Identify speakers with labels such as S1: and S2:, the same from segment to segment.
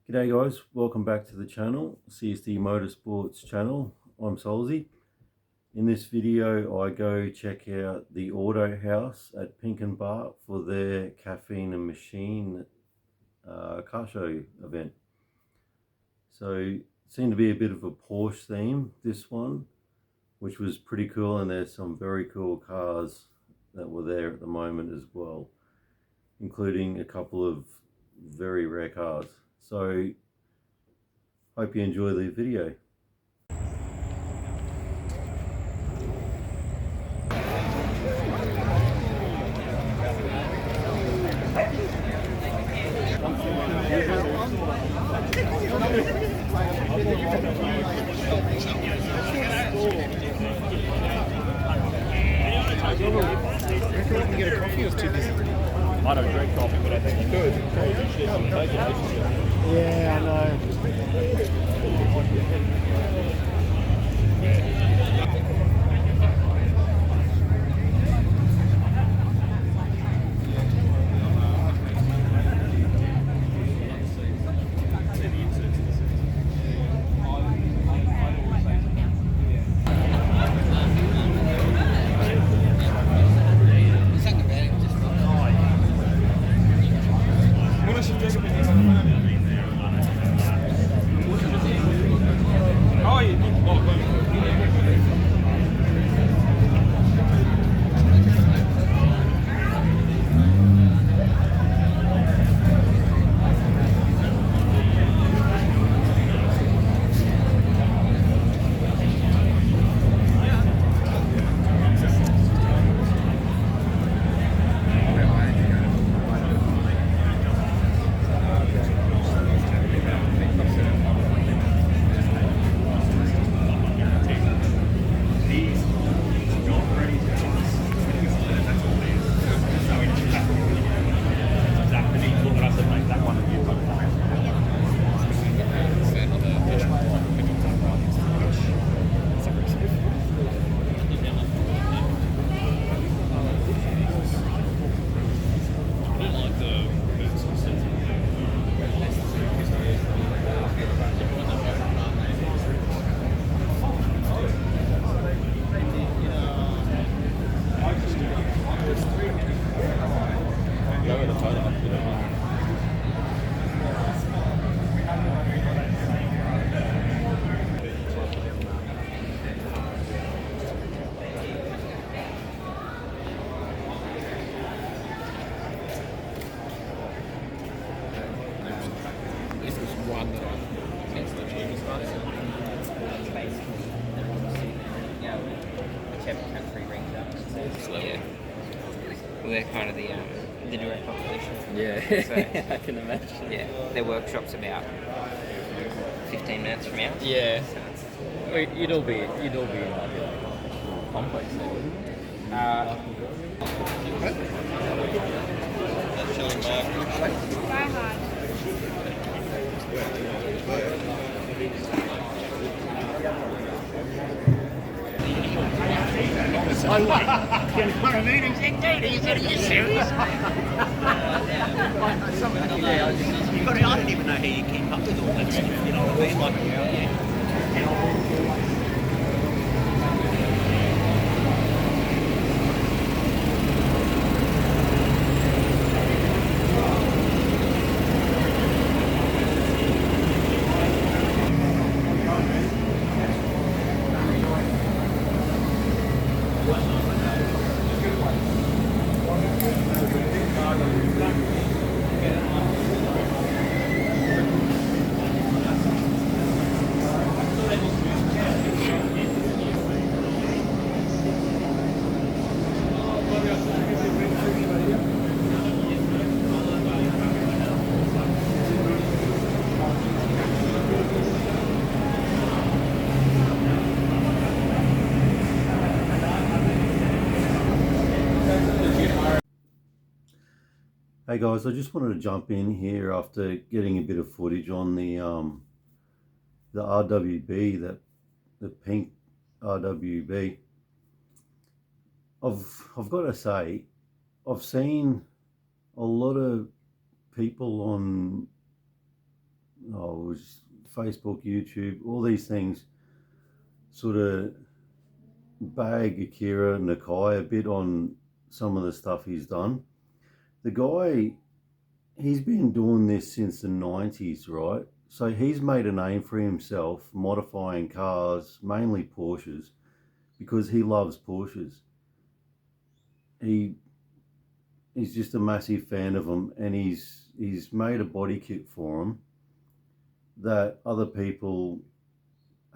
S1: G'day guys, welcome back to the channel, CSD Motorsports channel. I'm Solzy. In this video I go check out the Autohouse at Pinkenba for their Caffeine and Machine car show event. So it seemed to be a bit of a Porsche theme, this one, which was pretty cool, and there's some very cool cars that were there at the moment as well, including a couple of very rare cars. So hope you enjoy the video.
S2: I don't drink coffee, but I think you could.
S3: Yeah, I know.
S2: This was one that I think the cheapest one.
S4: Whichever country rings up. Yeah. Well, they're kind of the direct competition.
S3: Yeah,
S4: So,
S3: I can imagine.
S4: yeah, their workshop's about 15 minutes from ours.
S3: Yeah.
S4: So it's,
S3: Wait, you'd all be like a complex there, wouldn't it?
S5: Try hard.
S6: I don't even know how you keep up with all that stuff, you know what I mean? Like, yeah.
S1: Hey guys, I just wanted to jump in here after getting a bit of footage on the RWB, the pink RWB. I've got to say, I've seen a lot of people on oh, it was Facebook, YouTube, all these things sort of bag Akira Nakai a bit on some of the stuff he's done. The guy, he's been doing this since the 90s, right? So he's made a name for himself modifying cars, mainly Porsches, because he loves Porsches. He's just a massive fan of them, and he's made a body kit for them that other people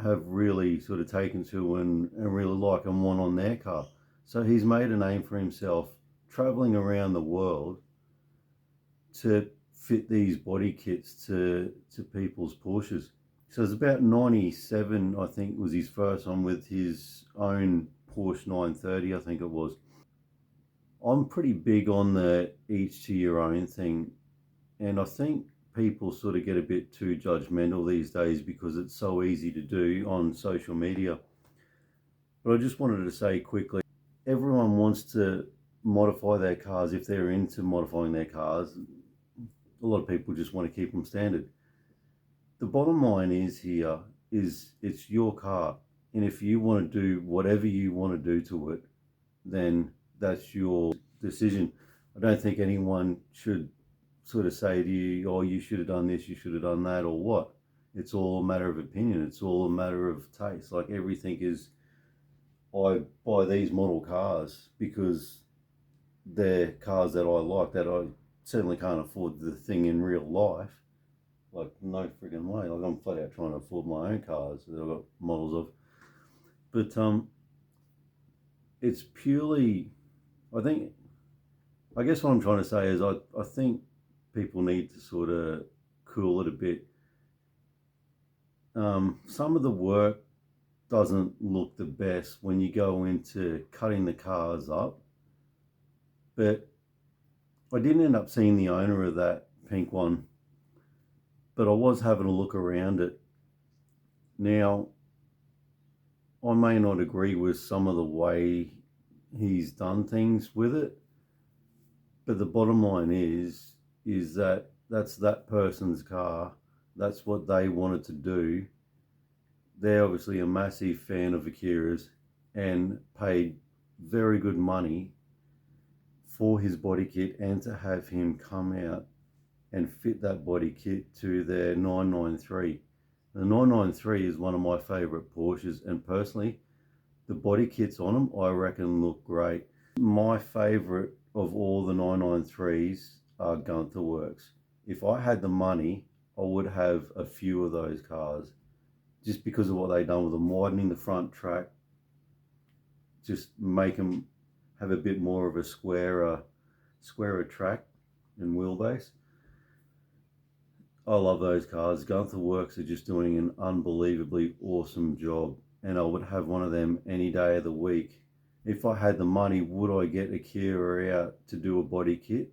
S1: have really sort of taken to and really like and want on their car. So he's made a name for himself traveling around the world to fit these body kits to people's Porsches. So it's about 97, I think, was his first one with his own Porsche 930, I think it was. I'm pretty big on the each to your own thing, and I think people sort of get a bit too judgmental these days because it's so easy to do on social media. But I just wanted to say quickly, everyone wants to modify their cars if they're into modifying their cars. A lot of people just want to keep them standard. The bottom line is here is it's your car, and if you want to do whatever you want to do to it, then that's your decision. I don't think anyone should sort of say to you, oh, you should have done this, you should have done that, or what. It's all a matter of opinion. It's all a matter of taste. Like everything is, I buy these model cars because they're cars that I like, that I certainly can't afford the thing in real life. Like no friggin' way. Like I'm flat out trying to afford my own cars that I've got models of. But it's purely, I guess what I'm trying to say is I think people need to sort of cool it a bit. Some of the work doesn't look the best when you go into cutting the cars up, but I didn't end up seeing the owner of that pink one, but I was having a look around it. Now, I may not agree with some of the way he's done things with it, but the bottom line is that that's that person's car. That's what they wanted to do. They're obviously a massive fan of Akira's and paid very good money for his body kit and to have him come out and fit that body kit to their 993. The 993 is one of my favorite Porsches, and personally, the body kits on them I reckon look great. My favorite of all the 993s are Gunther Works. If I had the money, I would have a few of those cars just because of what they've done with them, widening the front track, just make them have a bit more of a squarer track and wheelbase. I love those cars. Gunther Works are just doing an unbelievably awesome job, and I would have one of them any day of the week. If I had the money, would I get Akira out to do a body kit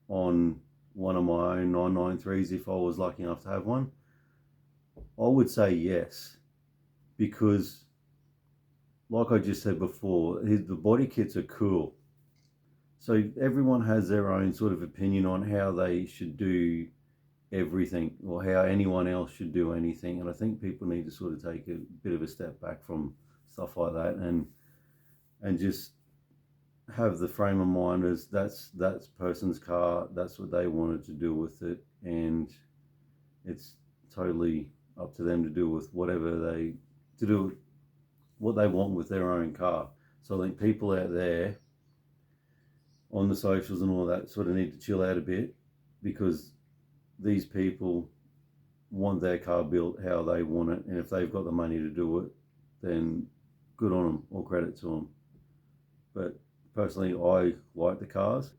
S1: on one of my own 993s if I was lucky enough to have one? I would say yes, because like I just said before, the body kits are cool. So everyone has their own sort of opinion on how they should do everything or how anyone else should do anything. And I think people need to sort of take a bit of a step back from stuff like that and just have the frame of mind as that's person's car, that's what they wanted to do with it, and it's totally up to them to do with what they want with their own car. So I think people out there on the socials and all that sort of need to chill out a bit, because these people want their car built how they want it, and if they've got the money to do it, then good on them, all credit to them. But personally, I like the cars.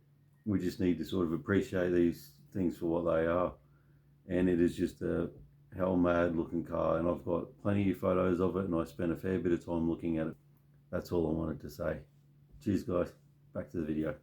S1: We just need to sort of appreciate these things for what they are, and it is just a hell mad looking car, and I've got plenty of photos of it, and I spent a fair bit of time looking at it. That's all I wanted to say. Cheers guys, back to the video.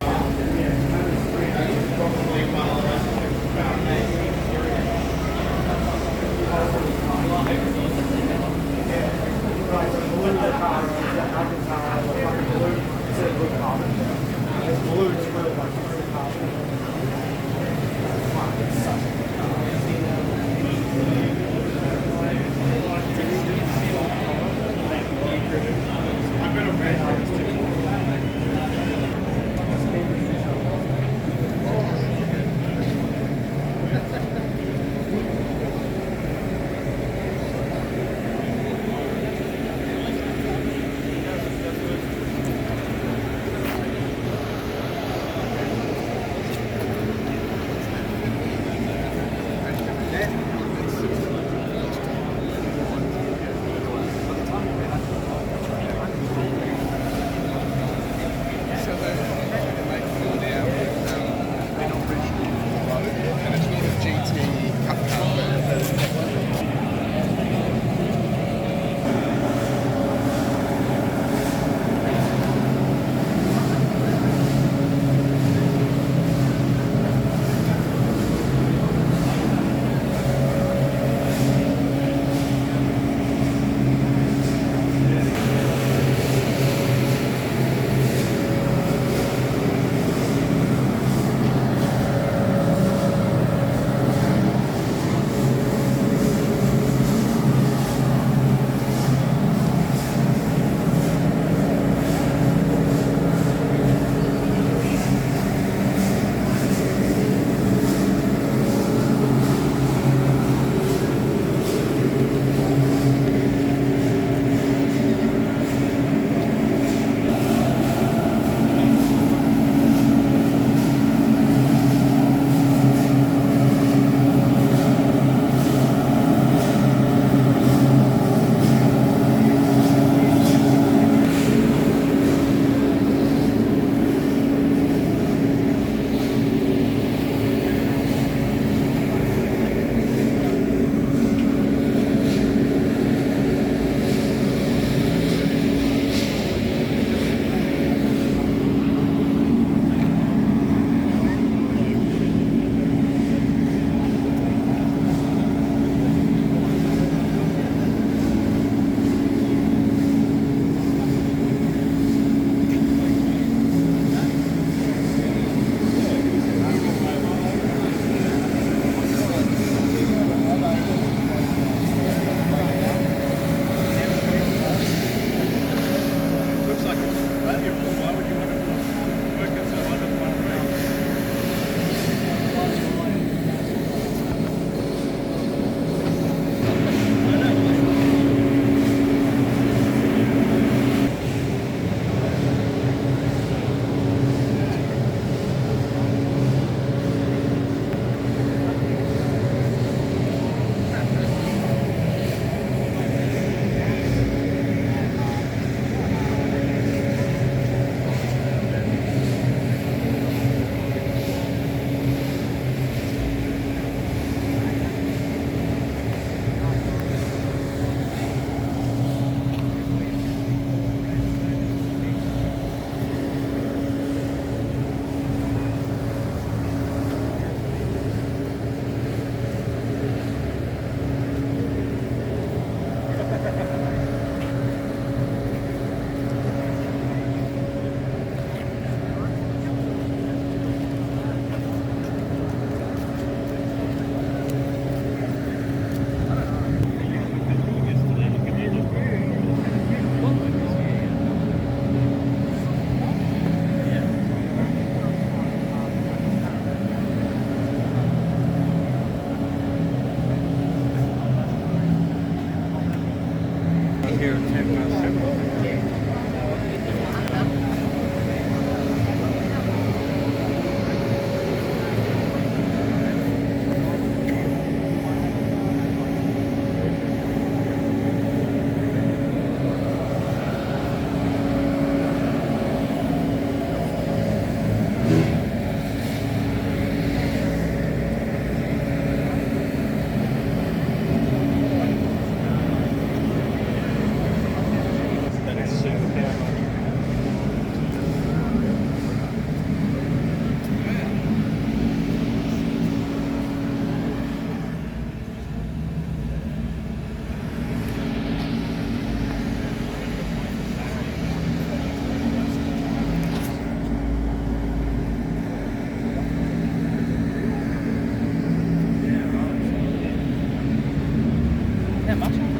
S4: that much?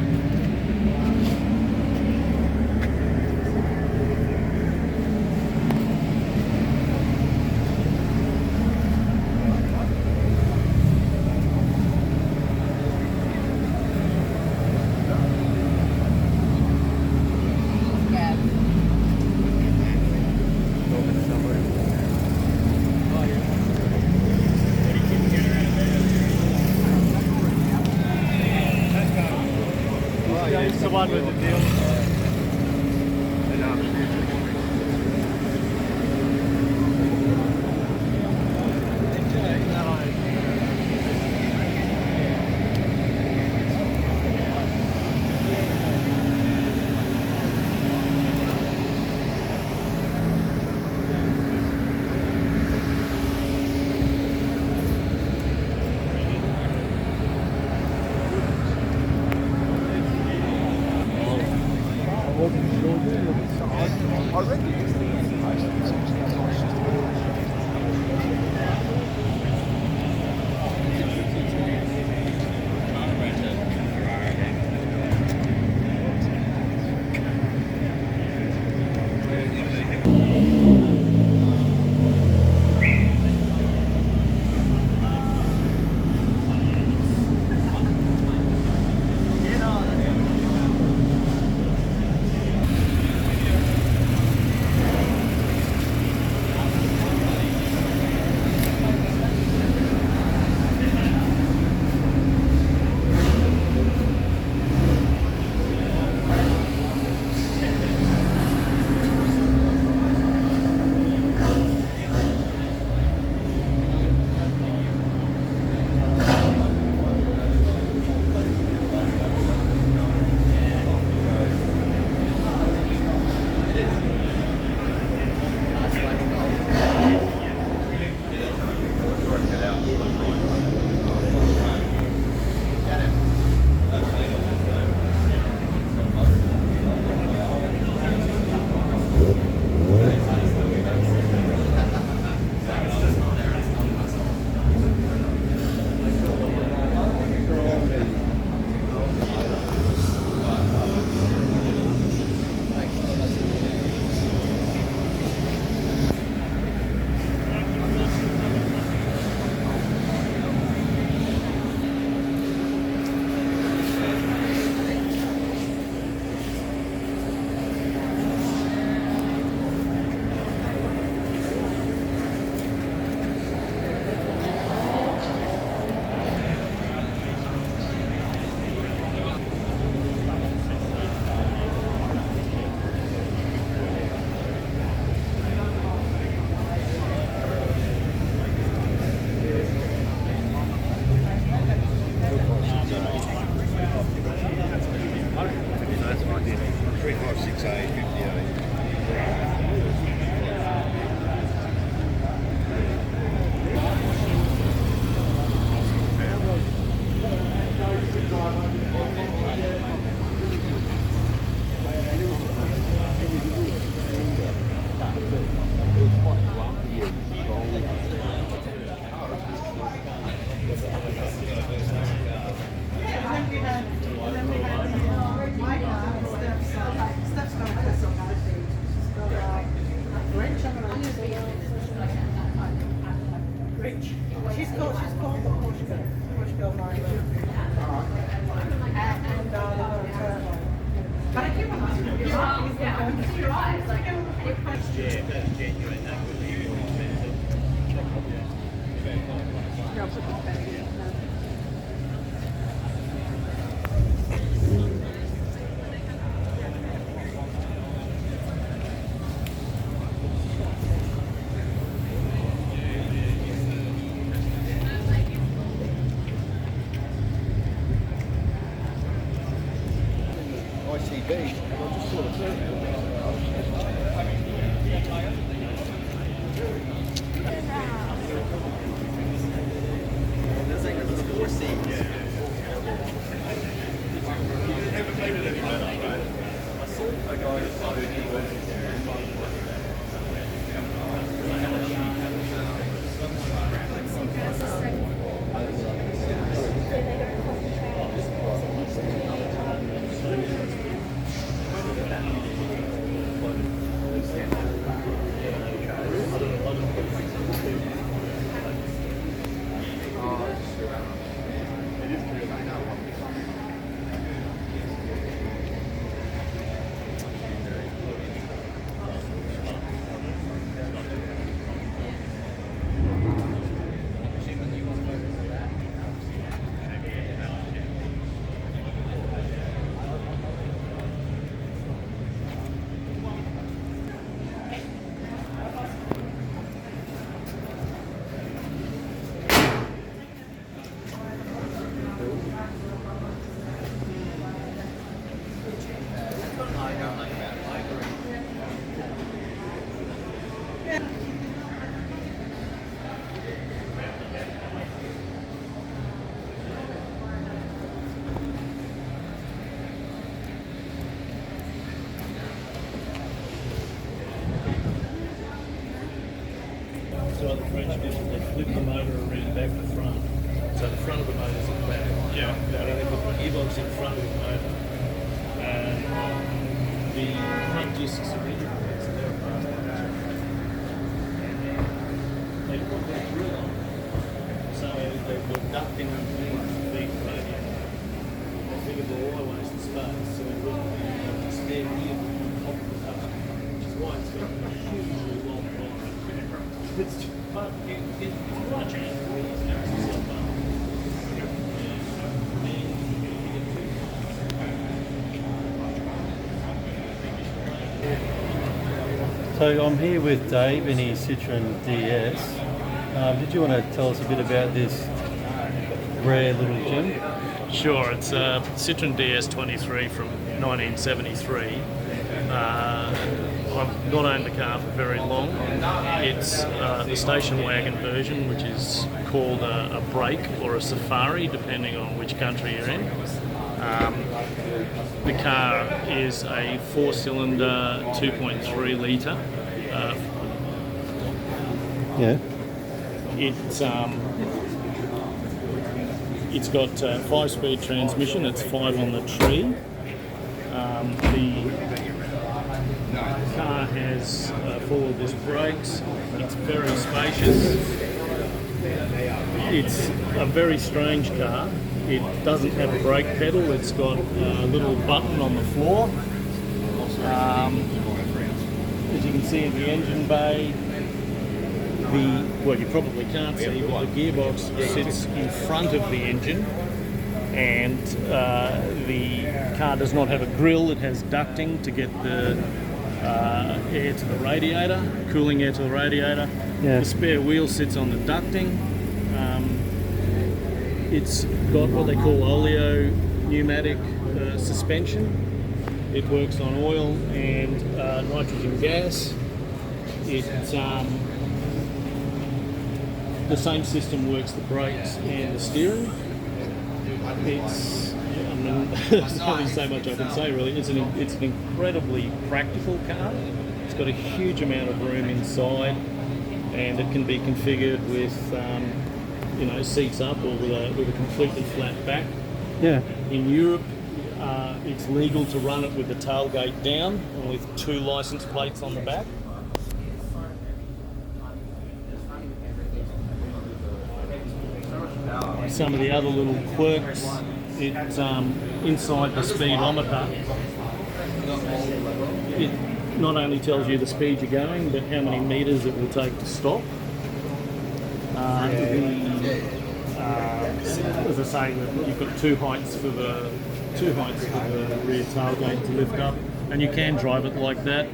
S2: It's the one with the deal.
S5: She's called the Portugal line. And but I keep on your eyes, like
S2: flip the motor around back to front. So the front of the motor's at the back. Yeah. But they put the gearbox in front of the motor. And the front discs are rigid. So they're apart. They put their grill on. So they've got ducting underneath the feet radiator. They figured they're all waste of space. So they put the spare wheel on top of the car. Which is why it's got a hugely long ride. It's just, but it's not a chance to really snaps yourself up.
S1: So I'm here with Dave in his Citroen DS. Did you want to tell us a bit about this rare little gem?
S2: Sure, it's a Citroen DS23 from 1973. I've not owned the car for very long. It's the station wagon version, which is called a break or a safari, depending on which country you're in. The car is a 4-cylinder, 2.3 litre.
S1: Yeah.
S2: It's got 5-speed transmission. It's 5 on the tree. The car has 4 disc brakes. It's very spacious. It's a very strange car. It doesn't have a brake pedal. It's got a little button on the floor. As you can see in the engine bay, well, you probably can't see, but the gearbox sits in front of the engine, and the car does not have a grille. It has ducting to get the air to the radiator, cooling air to the radiator.
S1: Yeah.
S2: The spare wheel sits on the ducting. It's got what they call oleo pneumatic suspension. It works on oil and nitrogen gas. The same system works the brakes and the steering. There's only so much I can say really. It's an incredibly practical car. It's got a huge amount of room inside, and it can be configured with seats up or with a completely flat back.
S1: Yeah.
S2: In Europe, it's legal to run it with the tailgate down and with 2 license plates on the back. Some of the other little quirks, it's inside the speedometer. It not only tells you the speed you're going, but how many metres it will take to stop. As I say, you've got two heights for the rear tailgate to lift up, and you can drive it like that.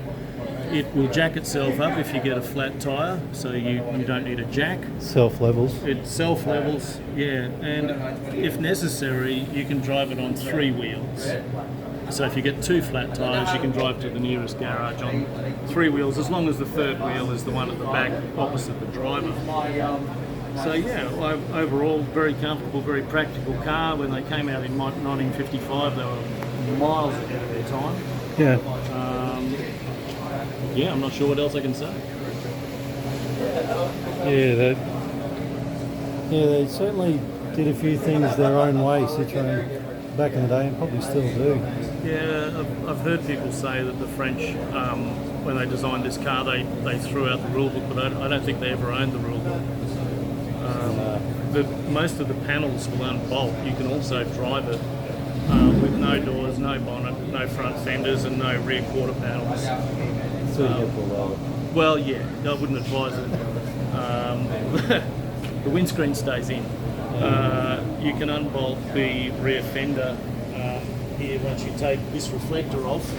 S2: It will jack itself up if you get a flat tyre, so you don't need a jack.
S1: Self-levels.
S2: It self-levels, yeah, and if necessary, you can drive it on 3 wheels. So if you get 2 flat tyres, you can drive to the nearest garage on 3 wheels, as long as the 3rd wheel is the one at the back opposite the driver. So yeah, overall, very comfortable, very practical car. When they came out in 1955, they were miles ahead of their time.
S1: Yeah.
S2: Yeah, I'm not sure what else I can say.
S1: Yeah, they certainly did a few things their own way, Citroen, back in the day, and probably still do.
S2: Yeah, I've heard people say that the French, when they designed this car, they threw out the rule book, but I don't think they ever owned the rule book. Most of the panels will unbolt. You can also drive it with no doors, no bonnet, no front fenders, and no rear quarter panels.
S1: So you get pulled over.
S2: Well, yeah, I wouldn't advise it. The windscreen stays in. You can unbolt the rear fender here once you take this reflector off.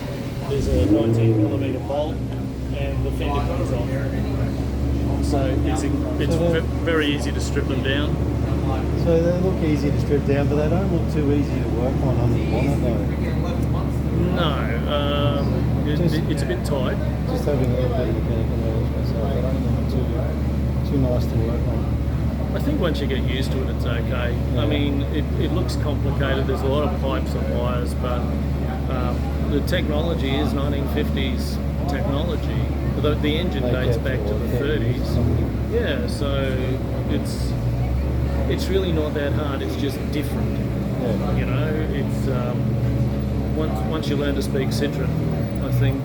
S2: There's a 19mm bolt, and the fender comes off. So it's very easy to strip them down.
S1: So they look easy to strip down, but they don't look too easy to work on the bonnet though.
S2: No, it's a bit tight.
S1: Just having a little bit of mechanical knowledge myself, I don't think it's too nice to work on.
S2: I think once you get used to it, it's okay.
S1: Yeah.
S2: I mean, it looks complicated. There's a lot of pipes and wires, but the technology is 1950s technology. The The engine
S1: Make
S2: dates
S1: up
S2: back
S1: for
S2: to the
S1: what happened
S2: 30s.
S1: something.
S2: Yeah, so it's really not that hard. It's just different.
S1: Yeah.
S2: You know, it's once you learn to speak Citroen, I think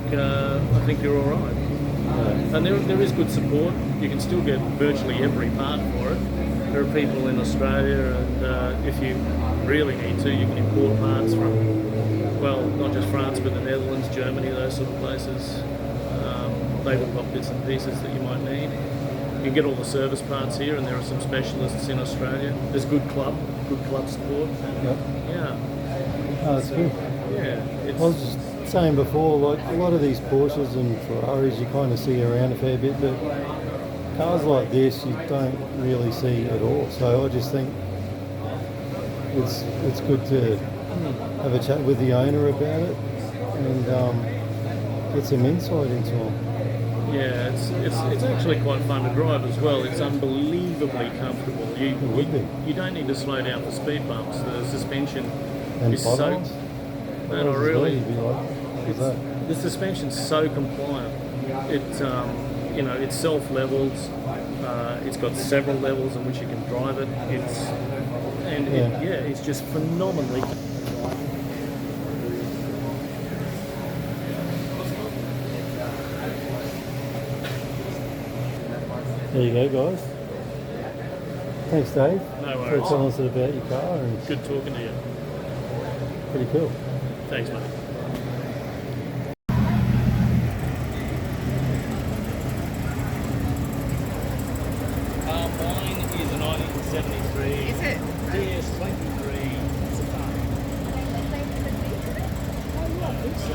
S2: you're all right.
S1: Yeah.
S2: And there is good support. You can still get virtually every part for it. There are people in Australia, and if you really need to, you can import parts from, well, not just France, but the Netherlands, Germany, those sort of places. They will got bits and pieces that you might need. You can get all the service parts here, and there are some specialists in Australia. There's good club support.
S1: Yep.
S2: Yeah.
S1: Oh, that's good.
S2: Yeah.
S1: I was just saying before, like a lot of these Porsches and Ferraris you kind of see around a fair bit, but cars like this you don't really see at all. So I just think it's good to have a chat with the owner about it and get some insight into them.
S2: Yeah, it's actually quite fun to drive as well. It's unbelievably comfortable.
S1: would be.
S2: You don't need to slow down for speed bumps. The suspension
S1: And
S2: is so.
S1: potholes?
S2: No, not really.
S1: You'd be like, what's that?
S2: The suspension's so compliant. It it self-levels. It's got several levels in which you can drive it. It's just phenomenally.
S1: There you go, guys. Thanks, Dave.
S2: No
S1: For
S2: worries.
S1: telling us about your car, and
S2: Good talking to you.
S1: pretty cool.
S2: Thanks, mate. Mine is a 1973.
S5: Is it?
S2: DS23 Safari. I think so.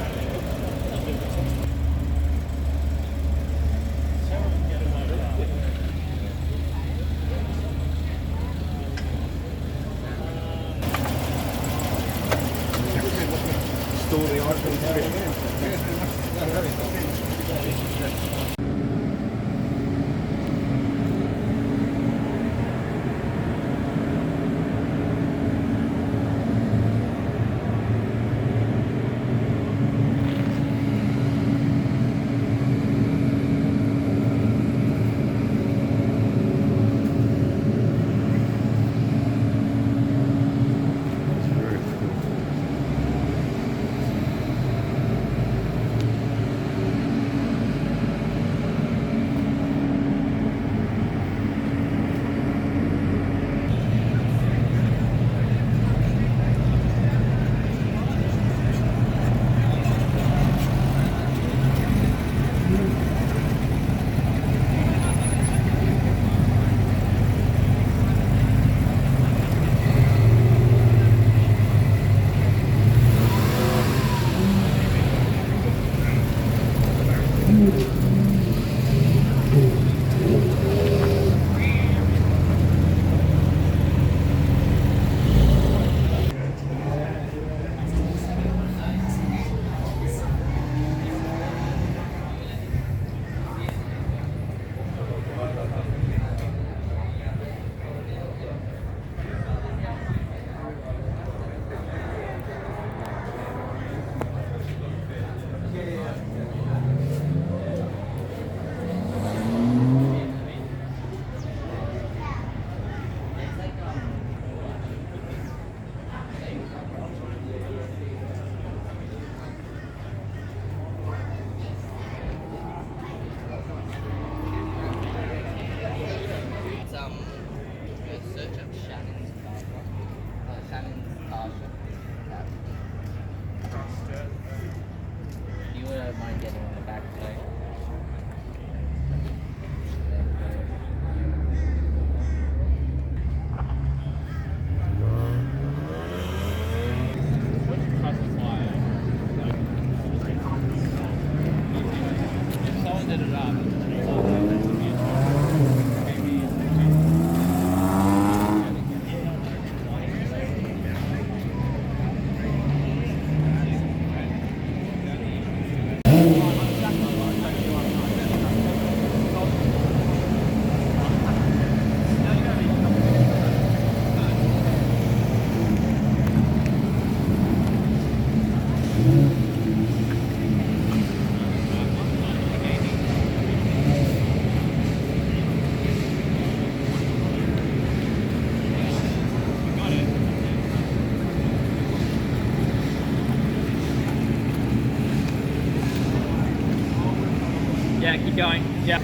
S4: Yeah, keep going. Yeah.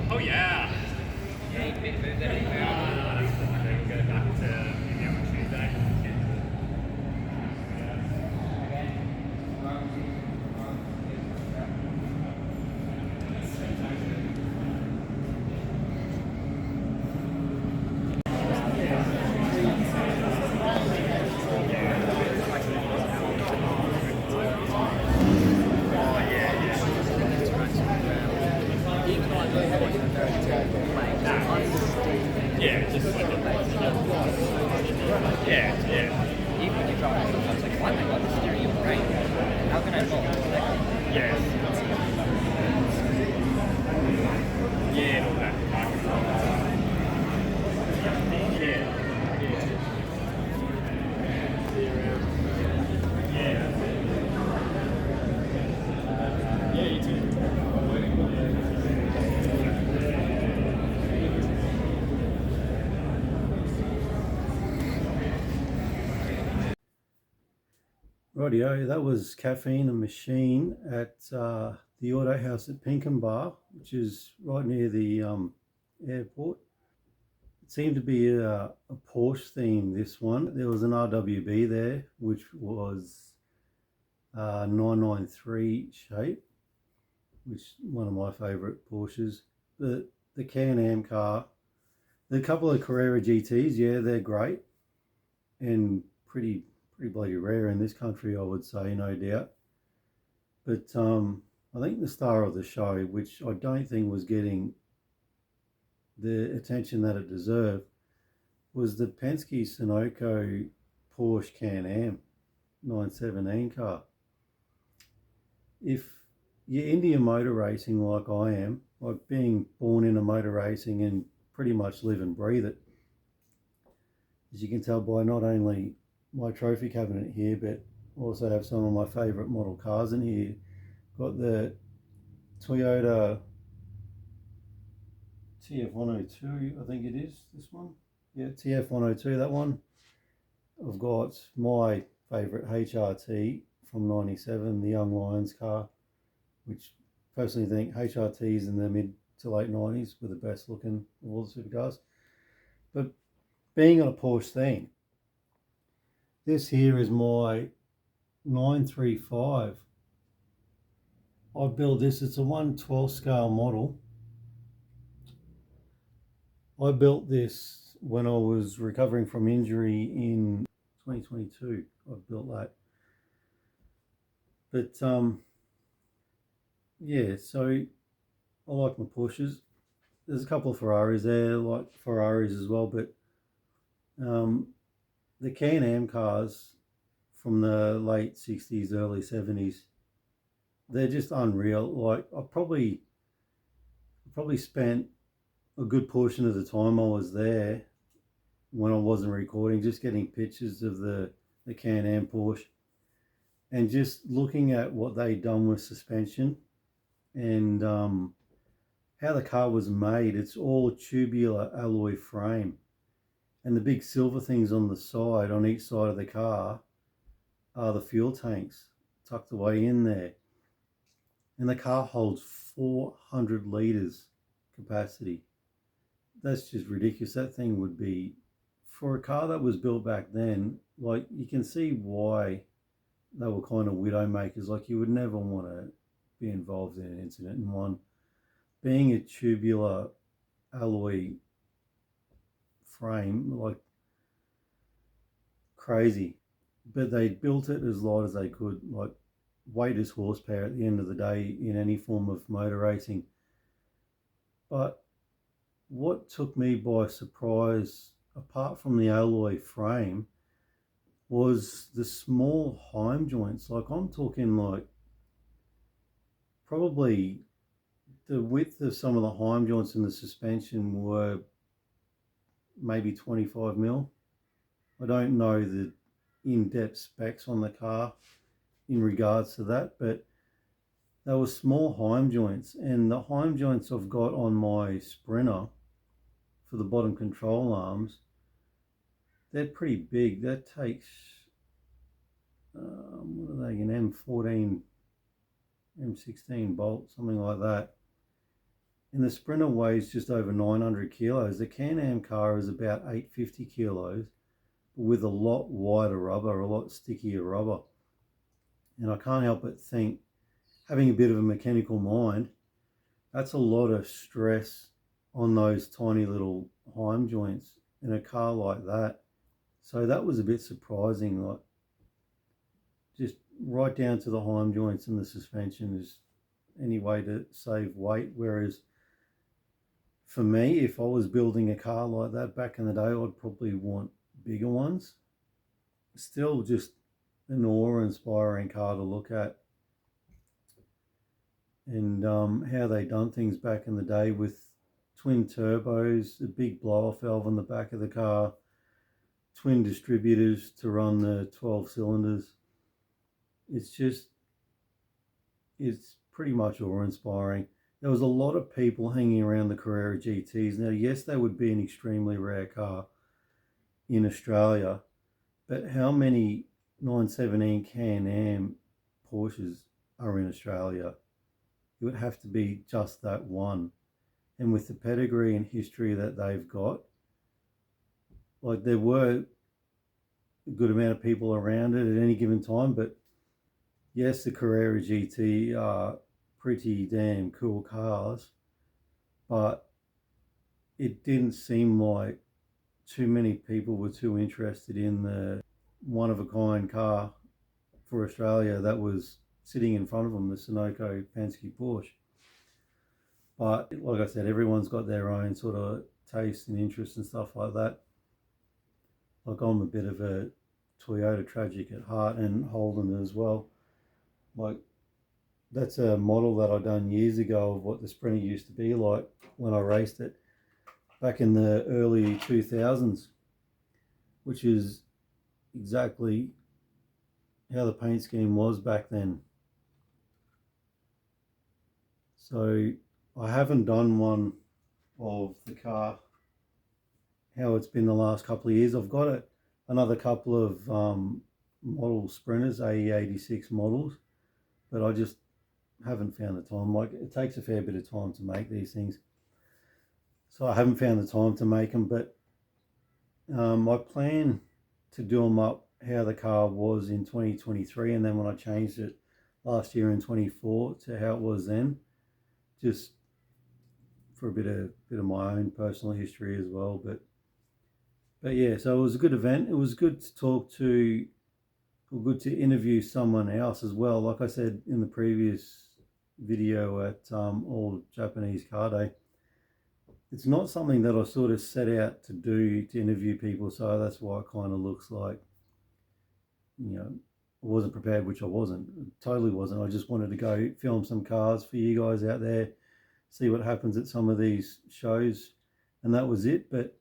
S7: Oh yeah. Yeah, just like yeah.
S4: Even when you drive, I was like, why am I got this steering wheel right? How can I not?
S7: Yeah. Yeah, all that. Yeah, you too.
S1: Rightio, that was Caffeine, a machine at the Autohouse at Pinkenba, which is right near the airport. It seemed to be a Porsche theme, this one. There was an RWB there, which was 993 shape, which is one of my favourite Porsches. The Can-Am car, the couple of Carrera GTs, yeah, they're great and pretty bloody rare in this country, I would say, no doubt. But I think the star of the show, which I don't think was getting the attention that it deserved, was the Penske Sunoco Porsche Can-Am 917 car. If you're into motor racing like I am, like being born into motor racing and pretty much live and breathe it, as you can tell by not only my trophy cabinet here, but also have some of my favourite model cars in here. Got the Toyota TF102, I think it is, this one. Yeah, TF102, that one. I've got my favourite HRT from 97, the Young Lions car, which I personally think HRTs in the mid to late 90s were the best looking of all the supercars. But being on a Porsche theme, this here is my 935. I built this, it's a 1/12 scale model. I built this when I was recovering from injury in 2022. I built that. But yeah, so I like my Porsches. There's a couple of Ferraris there, I like Ferraris as well, but the Can-Am cars from the late 60s, early 70s, they're just unreal. Like I probably spent a good portion of the time I was there when I wasn't recording, just getting pictures of the Can-Am Porsche and just looking at what they'd done with suspension and how the car was made. It's all tubular alloy frame, and the big silver things on the side, on each side of the car, are the fuel tanks tucked away in there. And the car holds 400 litres capacity. That's just ridiculous. That thing would be, for a car that was built back then, like you can see why they were kind of widow makers. Like you would never want to be involved in an incident in one. Being a tubular alloy frame, like crazy. But they built it as light as they could. Like, weight is horsepower at the end of the day in any form of motor racing. But what took me by surprise, apart from the alloy frame, was the small heim joints. Like, I'm talking like probably the width of some of the heim joints in the suspension were maybe 25 mil. I don't know the in-depth specs on the car in regards to that, but they were small heim joints, and the heim joints I've got on my Sprinter for the bottom control arms, they're pretty big. That takes what are they, an M14 M16 bolt, something like that. And the Sprinter weighs just over 900 kilos. The Can-Am car is about 850 kilos, with a lot wider rubber, a lot stickier rubber. And I can't help but think, having a bit of a mechanical mind, that's a lot of stress on those tiny little heim joints in a car like that. So that was a bit surprising, like just right down to the heim joints and the suspension is any way to save weight. Whereas for me, if I was building a car like that back in the day, I'd probably want bigger ones. Still just an awe-inspiring car to look at. And how they done things back in the day with twin turbos, a big blow-off valve on the back of the car, twin distributors to run the 12 cylinders. It's pretty much awe-inspiring. There was a lot of people hanging around the Carrera GTs. Now, yes, they would be an extremely rare car in Australia, but how many 917 Can-Am Porsches are in Australia? It would have to be just that one. And with the pedigree and history that they've got, like, there were a good amount of people around it at any given time, but yes, the Carrera GT are pretty damn cool cars, but it didn't seem like too many people were too interested in the one-of-a-kind car for Australia that was sitting in front of them, the Sunoco Penske Porsche. But like I said, everyone's got their own sort of taste and interest and stuff like that. Like, I'm a bit of a Toyota tragic at heart, and Holden as well. Like, that's a model that I done years ago of what the Sprinter used to be like when I raced it back in the early 2000s, which is exactly how the paint scheme was back then. So I haven't done one of the car, how it's been the last couple of years. I've got another couple of model Sprinters, AE86 models, but I just haven't found the time. Like, it takes a fair bit of time to make these things, so I haven't found the time to make them. But I plan to do them up how the car was in 2023, and then when I changed it last year in 24 to how it was then, just for a bit of my own personal history as well. But yeah, so it was a good event. It was good to talk to, or good to interview someone else as well. Like I said in the previous video at All Japanese Car Day, it's not something that I sort of set out to do, to interview people, so that's why it kind of looks like, you know, I wasn't prepared, which I wasn't. Totally wasn't. I just wanted to go film some cars for you guys out there, see what happens at some of these shows, and that was it. But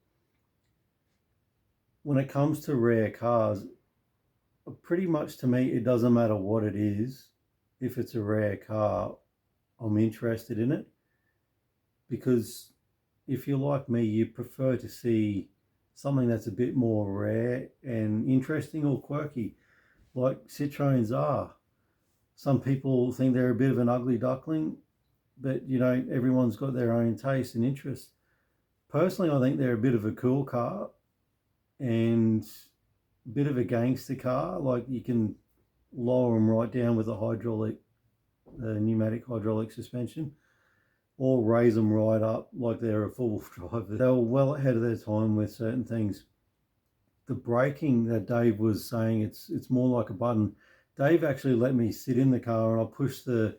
S1: when it comes to rare cars, pretty much to me, it doesn't matter what it is. If it's a rare car, I'm interested in it, because if you're like me, you prefer to see something that's a bit more rare and interesting or quirky, like Citroens are. Some people think they're a bit of an ugly duckling, but you know, everyone's got their own taste and interest. Personally, I think they're a bit of a cool car and a bit of a gangster car. Like, you can lower them right down with a pneumatic hydraulic suspension, or raise them right up like they're a full driver. They were well ahead of their time with certain things. the braking that Dave was saying, it's more like a button. Dave actually let me sit in the car and I pushed the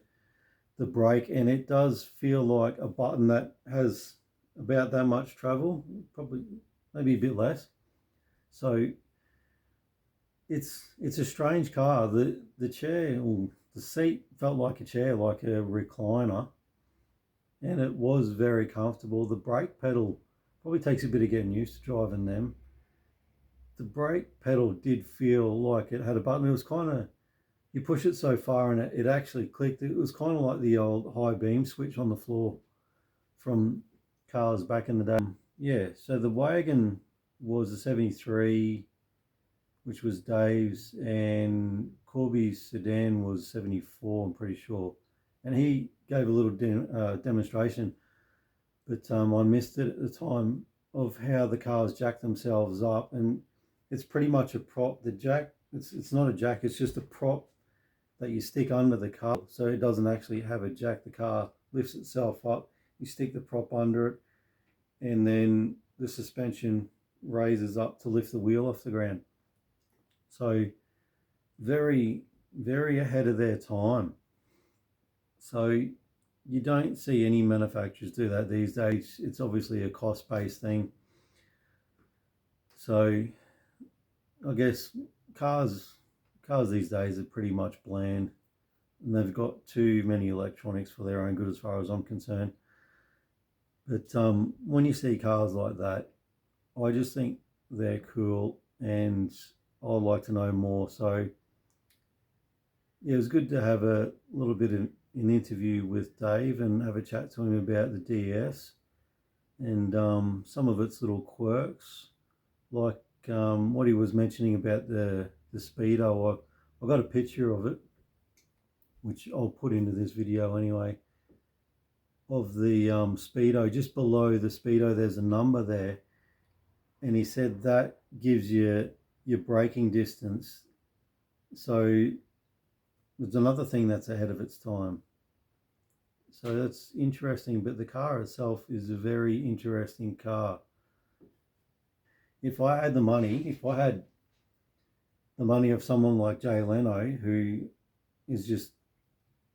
S1: brake, and it does feel like a button that has about that much travel, probably maybe a bit less. So it's a strange car. The chair, or the seat, felt like a chair, like a recliner, and it was very comfortable. The brake pedal probably takes a bit of getting used to driving them. The brake pedal did feel like it had a button. It was kind of, you push it so far and it actually clicked. It was kind of like the old high beam switch on the floor from cars back in the day. Yeah, so the wagon was a 73, which was Dave's, and Corby's sedan was 74, I'm pretty sure. And he gave a little demonstration, but I missed it at the time, of how the cars jack themselves up. And it's pretty much a prop. The jack, it's not a jack, it's just a prop that you stick under the car, so it doesn't actually have a jack. The car lifts itself up, you stick the prop under it, and then the suspension raises up to lift the wheel off the ground. So very, very ahead of their time. So you don't see any manufacturers do that these days. It's obviously a cost-based thing. So I guess cars these days are pretty much bland, and they've got too many electronics for their own good, as far as I'm concerned. But when you see cars like that, I just think they're cool, and I'd like to know more. So yeah, it was good to have a little bit of an interview with Dave and have a chat to him about the DS and some of its little quirks, like what he was mentioning about the Speedo. I got a picture of it, which I'll put into this video anyway, of the Speedo. Just below the Speedo there's a number there, and he said that gives you your braking distance. So there's another thing that's ahead of its time. So that's interesting, but the car itself is a very interesting car. If I had the money of someone like Jay Leno, who is just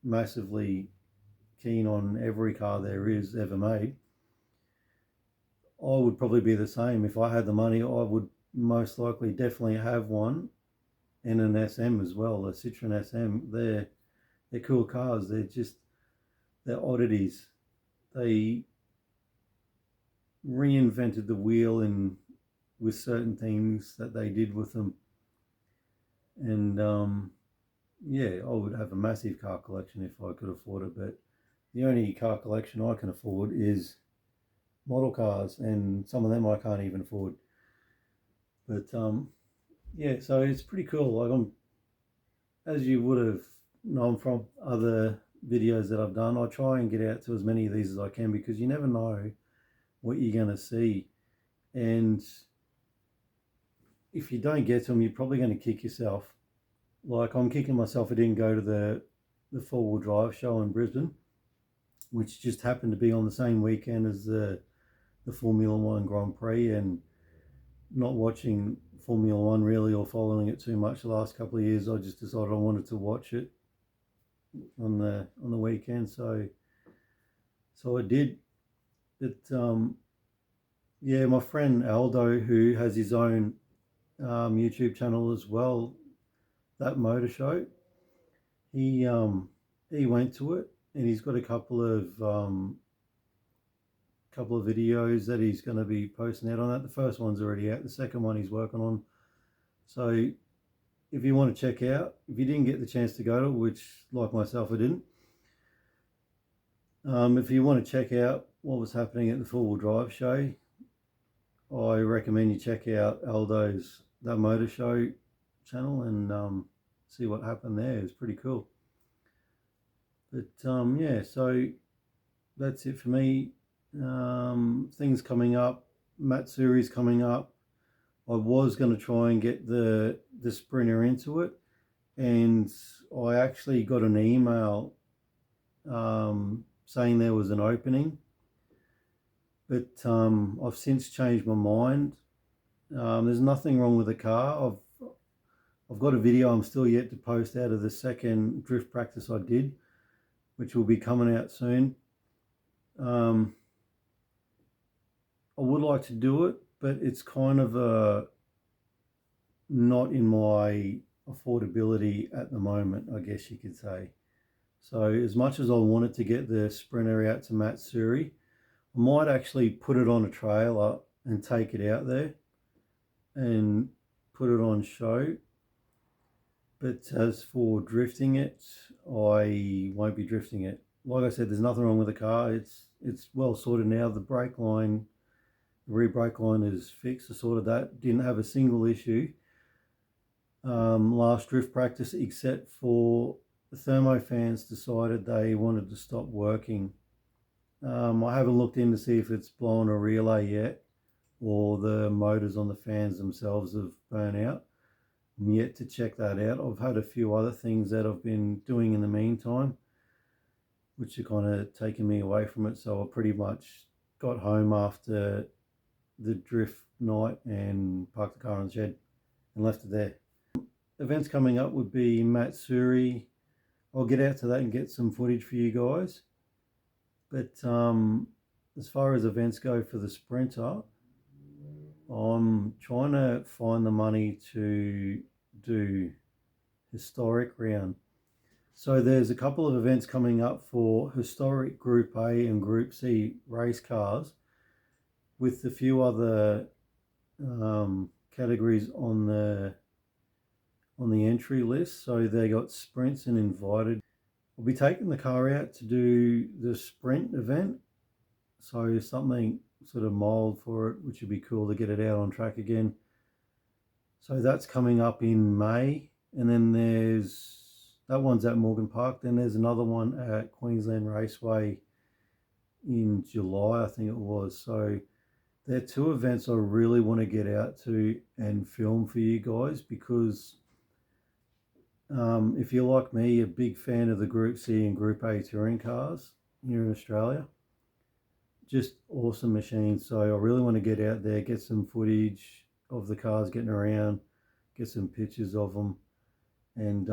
S1: massively keen on every car there is ever made, I would probably be the same. If I had the money, I would most likely definitely have one, and an SM as well, a Citroen SM. They're cool cars. They're oddities. They reinvented the wheel with certain things that they did with them. And yeah, I would have a massive car collection if I could afford it, but the only car collection I can afford is model cars, and some of them I can't even afford. But yeah, so it's pretty cool. Like, as you would have known from other videos that I've done, I try and get out to as many of these as I can, because you never know what you're going to see. And if you don't get to them, you're probably going to kick yourself. Like, I'm kicking myself I didn't go to the four-wheel drive show in Brisbane, which just happened to be on the same weekend as the Formula One Grand Prix, and not watching Formula One really, or following it too much the last couple of years. I just decided I wanted to watch it on the weekend, so I did. But yeah, my friend Aldo, who has his own YouTube channel as well, That Motor Show, he went to it, and he's got a couple of videos that he's going to be posting out on that. The first one's already out, the second one he's working on. So if you want to check out, if you didn't get the chance to go to it, which, like myself, I didn't, if you want to check out what was happening at the four-wheel drive show, I recommend you check out Aldo's That Motor Show channel and see what happened there. It's pretty cool. But yeah, so that's it for me. Things coming up, Matsuri's coming up. I was going to try and get the Sprinter into it, and I actually got an email saying there was an opening, but I've since changed my mind, There's nothing wrong with the car. I've got a video I'm still yet to post out of the second drift practice I did, which will be coming out soon. I would like to do it, but it's kind of not in my affordability at the moment, I guess you could say. So as much as I wanted to get the Sprinter out to Matsuri, I might actually put it on a trailer and take it out there and put it on show. But as for drifting it, I won't be drifting it. Like I said, there's nothing wrong with the car. It's well sorted now. The brake line, the rear brake line is fixed. I sorted that. Didn't have a single issue last drift practice, except for the thermo fans decided they wanted to stop working. I haven't looked in to see if it's blown a relay yet, or the motors on the fans themselves have burnt out. I'm yet to check that out. I've had a few other things that I've been doing in the meantime, which are kind of taking me away from it. So I pretty much got home after the drift night and parked the car in the shed and left it there. Events coming up would be Matsuri. I'll get out to that and get some footage for you guys. But as far as events go for the Sprinter, I'm trying to find the money to do historic round. So there's a couple of events coming up for historic Group A and Group C race cars, with a few other categories on the entry list. So they got sprints and invited. I'll be taking the car out to do the sprint event, so something sort of mild for it, which would be cool to get it out on track again. So that's coming up in May, and then that one's at Morgan Park. Then there's another one at Queensland Raceway in July, I think it was. So they're two events I really want to get out to and film for you guys, because if you're like me, a big fan of the Group C and Group A touring cars here in Australia, just awesome machines. So I really want to get out there, get some footage of the cars getting around, get some pictures of them, and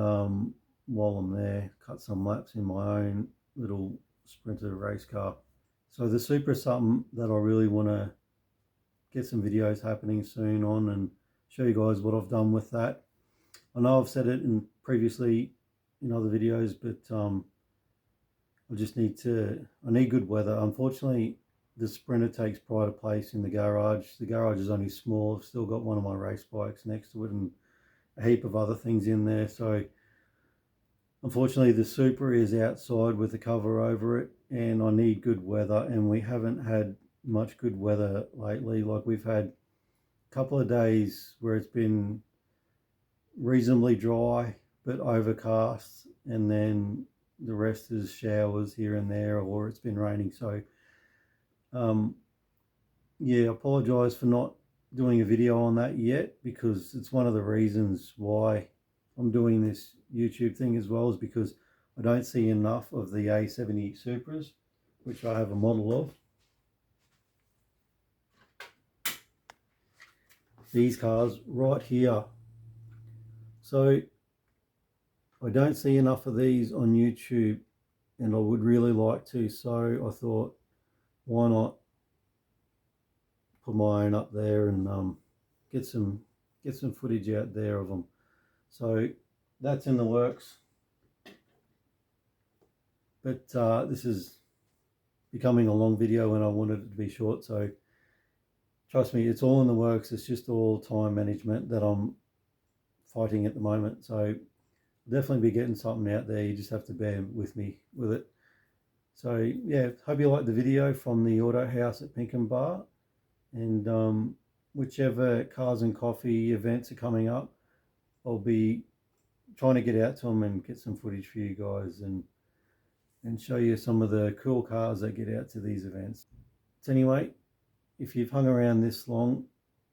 S1: while I'm there, cut some laps in my own little Sprinter race car. So the Supra is something that I really want to get some videos happening soon on and show you guys what I've done with that. I know I've said it previously in other videos, but I need good weather. Unfortunately, the Sprinter takes pride of place in the garage. The garage is only small. I've still got one of my race bikes next to it and a heap of other things in there. So unfortunately, the Supra is outside with the cover over it, and I need good weather, and we haven't had much good weather lately. Like, we've had a couple of days where it's been reasonably dry but overcast, and then the rest is showers here and there, or it's been raining. So yeah, I apologize for not doing a video on that yet, because it's one of the reasons why I'm doing this YouTube thing as well, is because I don't see enough of the A70 Supras, which I have a model of. These cars right here. So I don't see enough of these on YouTube, and I would really like to. So I thought, why not put my own up there and get some footage out there of them. So that's in the works. But this is becoming a long video, and I wanted it to be short. So trust me, it's all in the works. It's just all time management that I'm fighting at the moment. So I'll definitely be getting something out there. You just have to bear with me with it. So yeah, hope you liked the video from the Autohouse at Pinkenba, and whichever Cars and Coffee events are coming up, I'll be trying to get out to them and get some footage for you guys, and show you some of the cool cars that get out to these events. So anyway, if you've hung around this long,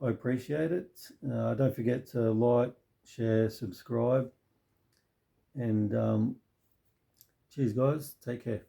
S1: I appreciate it. Don't forget to like, share, subscribe, and cheers guys, take care.